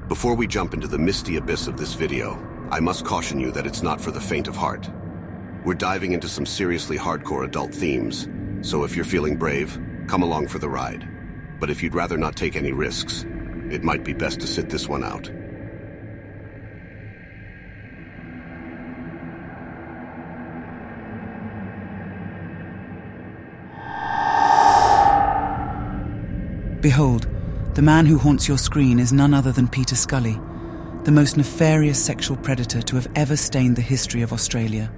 Before we jump into the misty abyss of this video, I must caution you that it's not for the faint of heart. We're diving into some seriously hardcore adult themes, so if you're feeling brave, come along for the ride. But if you'd rather not take any risks, it might be best to sit this one out. Behold, the man who haunts your screen is none other than Peter Scully, the most nefarious sexual predator to have ever stained the history of Australia.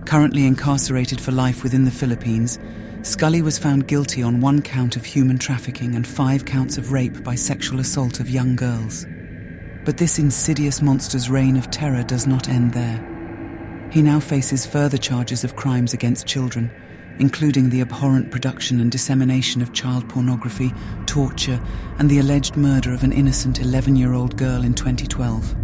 Currently incarcerated for life within the Philippines, Scully was found guilty on 1 count of human trafficking and 5 counts of rape by sexual assault of young girls. But this insidious monster's reign of terror does not end there. He now faces further charges of crimes against children, including the abhorrent production and dissemination of child pornography, torture, and the alleged murder of an innocent 11-year-old girl in 2012.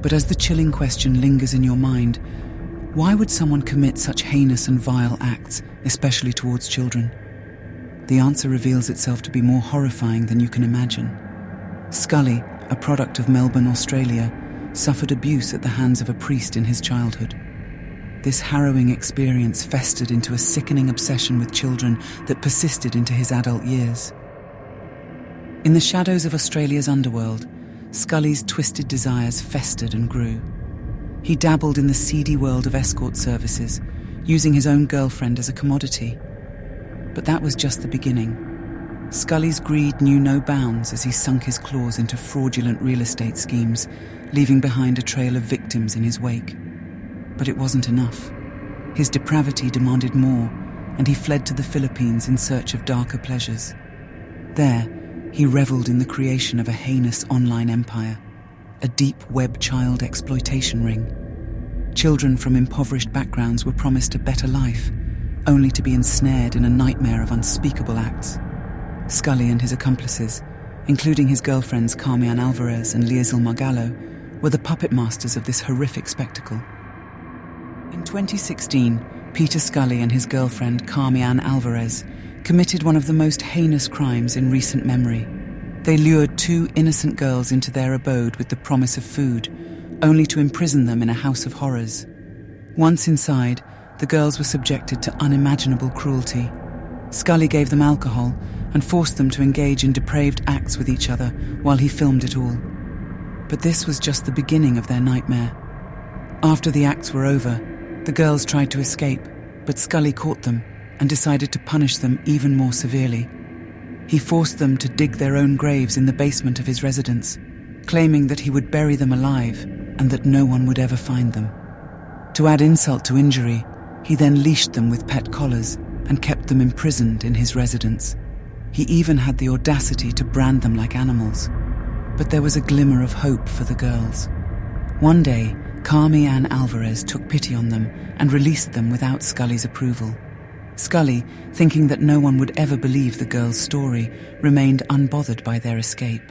But as the chilling question lingers in your mind, why would someone commit such heinous and vile acts, especially towards children? The answer reveals itself to be more horrifying than you can imagine. Scully, a product of Melbourne, Australia, suffered abuse at the hands of a priest in his childhood. This harrowing experience festered into a sickening obsession with children that persisted into his adult years. In the shadows of Australia's underworld, Scully's twisted desires festered and grew. He dabbled in the seedy world of escort services, using his own girlfriend as a commodity. But that was just the beginning. Scully's greed knew no bounds as he sunk his claws into fraudulent real estate schemes, leaving behind a trail of victims in his wake. But it wasn't enough. His depravity demanded more, and he fled to the Philippines in search of darker pleasures. There, he reveled in the creation of a heinous online empire, a deep web child exploitation ring. Children from impoverished backgrounds were promised a better life, only to be ensnared in a nightmare of unspeakable acts. Scully and his accomplices, including his girlfriends Carmian Alvarez and Liesl Margallo, were the puppet masters of this horrific spectacle. In 2016, Peter Scully and his girlfriend Carmian Alvarez committed one of the most heinous crimes in recent memory. They lured 2 innocent girls into their abode with the promise of food, only to imprison them in a house of horrors. Once inside, the girls were subjected to unimaginable cruelty. Scully gave them alcohol and forced them to engage in depraved acts with each other while he filmed it all. But this was just the beginning of their nightmare. After the acts were over, the girls tried to escape, but Scully caught them and decided to punish them even more severely. He forced them to dig their own graves in the basement of his residence, claiming that he would bury them alive and that no one would ever find them. To add insult to injury, he then leashed them with pet collars and kept them imprisoned in his residence. He even had the audacity to brand them like animals. But there was a glimmer of hope for the girls. One day, Carmian Alvarez took pity on them and released them without Scully's approval. Scully, thinking that no one would ever believe the girls' story, remained unbothered by their escape.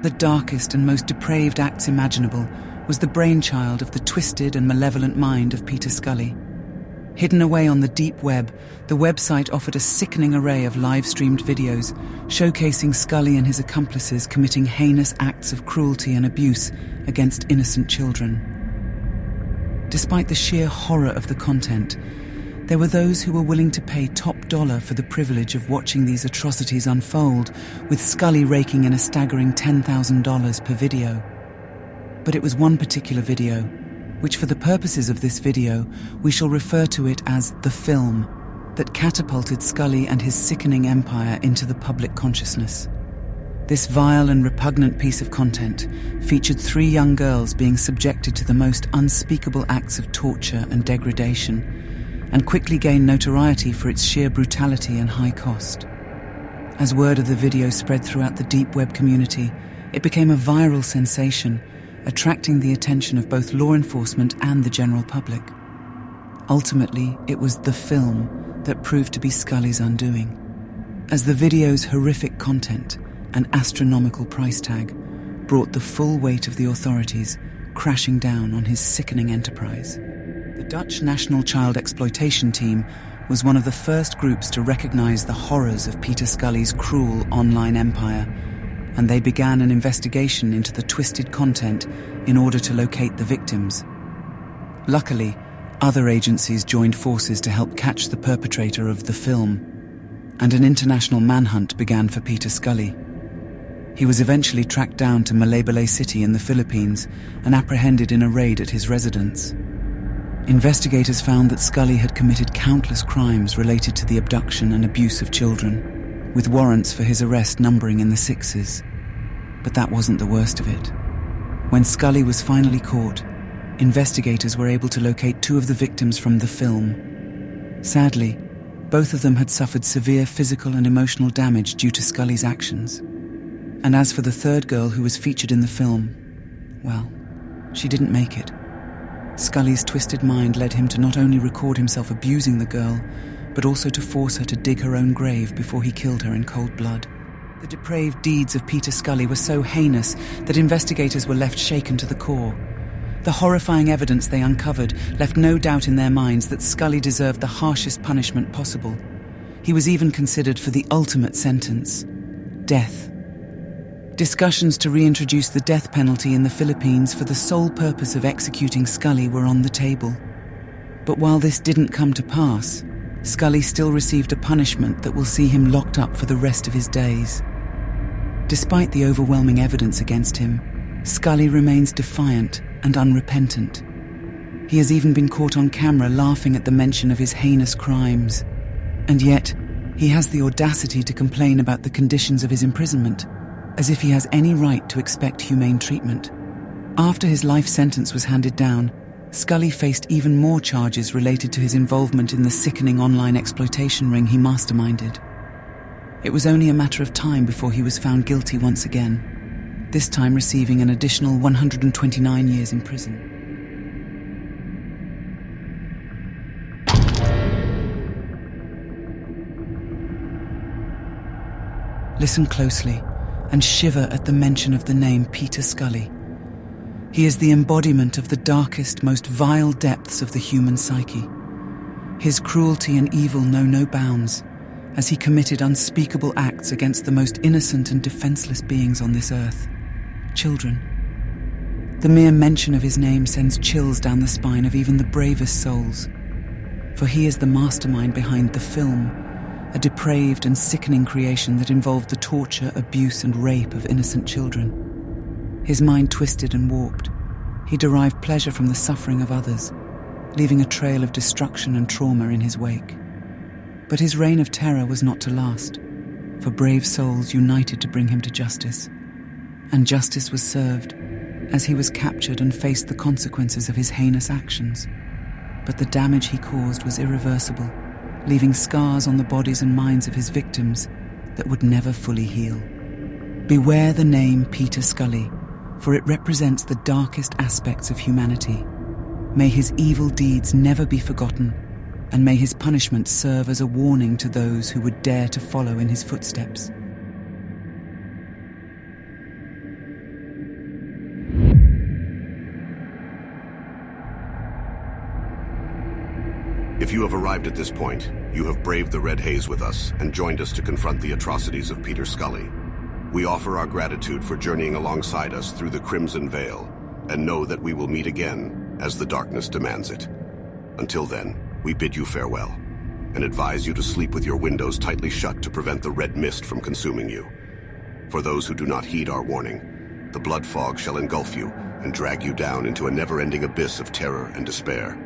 The darkest and most depraved acts imaginable was the brainchild of the twisted and malevolent mind of Peter Scully. Hidden away on the deep web, the website offered a sickening array of live-streamed videos showcasing Scully and his accomplices committing heinous acts of cruelty and abuse against innocent children. Despite the sheer horror of the content, there were those who were willing to pay top dollar for the privilege of watching these atrocities unfold, with Scully raking in a staggering $10,000 per video. But it was one particular video, which for the purposes of this video, we shall refer to it as the film, that catapulted Scully and his sickening empire into the public consciousness. This vile and repugnant piece of content featured 3 young girls being subjected to the most unspeakable acts of torture and degradation, and quickly gained notoriety for its sheer brutality and high cost. As word of the video spread throughout the deep web community, it became a viral sensation, attracting the attention of both law enforcement and the general public. Ultimately, it was the film that proved to be Scully's undoing, as the video's horrific content and astronomical price tag brought the full weight of the authorities crashing down on his sickening enterprise. The Dutch National Child Exploitation Team was one of the first groups to recognize the horrors of Peter Scully's cruel online empire and they began an investigation into the twisted content in order to locate the victims. Luckily, other agencies joined forces to help catch the perpetrator of the film, and an international manhunt began for Peter Scully. He was eventually tracked down to Malaybalay City in the Philippines and apprehended in a raid at his residence. Investigators found that Scully had committed countless crimes related to the abduction and abuse of children, with warrants for his arrest numbering in the sixes. But that wasn't the worst of it. When Scully was finally caught, investigators were able to locate two of the victims from the film. Sadly, both of them had suffered severe physical and emotional damage due to Scully's actions. And as for the third girl who was featured in the film, well, she didn't make it. Scully's twisted mind led him to not only record himself abusing the girl, but also to force her to dig her own grave before he killed her in cold blood. The depraved deeds of Peter Scully were so heinous that investigators were left shaken to the core. The horrifying evidence they uncovered left no doubt in their minds that Scully deserved the harshest punishment possible. He was even considered for the ultimate sentence: death. Discussions to reintroduce the death penalty in the Philippines for the sole purpose of executing Scully were on the table. But while this didn't come to pass, Scully still received a punishment that will see him locked up for the rest of his days. Despite the overwhelming evidence against him, Scully remains defiant and unrepentant. He has even been caught on camera laughing at the mention of his heinous crimes. And yet, he has the audacity to complain about the conditions of his imprisonment, as if he has any right to expect humane treatment. After his life sentence was handed down, Scully faced even more charges related to his involvement in the sickening online exploitation ring he masterminded. It was only a matter of time before he was found guilty once again, this time receiving an additional 129 years in prison. Listen closely and shiver at the mention of the name Peter Scully. He is the embodiment of the darkest, most vile depths of the human psyche. His cruelty and evil know no bounds, as he committed unspeakable acts against the most innocent and defenseless beings on this earth: children. The mere mention of his name sends chills down the spine of even the bravest souls, for he is the mastermind behind the film, a depraved and sickening creation that involved the torture, abuse, and rape of innocent children. His mind twisted and warped, he derived pleasure from the suffering of others, leaving a trail of destruction and trauma in his wake. But his reign of terror was not to last, for brave souls united to bring him to justice. And justice was served, as he was captured and faced the consequences of his heinous actions. But the damage he caused was irreversible, leaving scars on the bodies and minds of his victims that would never fully heal. Beware the name Peter Scully, for it represents the darkest aspects of humanity. May his evil deeds never be forgotten, and may his punishment serve as a warning to those who would dare to follow in his footsteps. If you have arrived at this point, you have braved the red haze with us and joined us to confront the atrocities of Peter Scully. We offer our gratitude for journeying alongside us through the Crimson Veil, and know that we will meet again as the darkness demands it. Until then, we bid you farewell, and advise you to sleep with your windows tightly shut to prevent the red mist from consuming you. For those who do not heed our warning, the blood fog shall engulf you and drag you down into a never-ending abyss of terror and despair.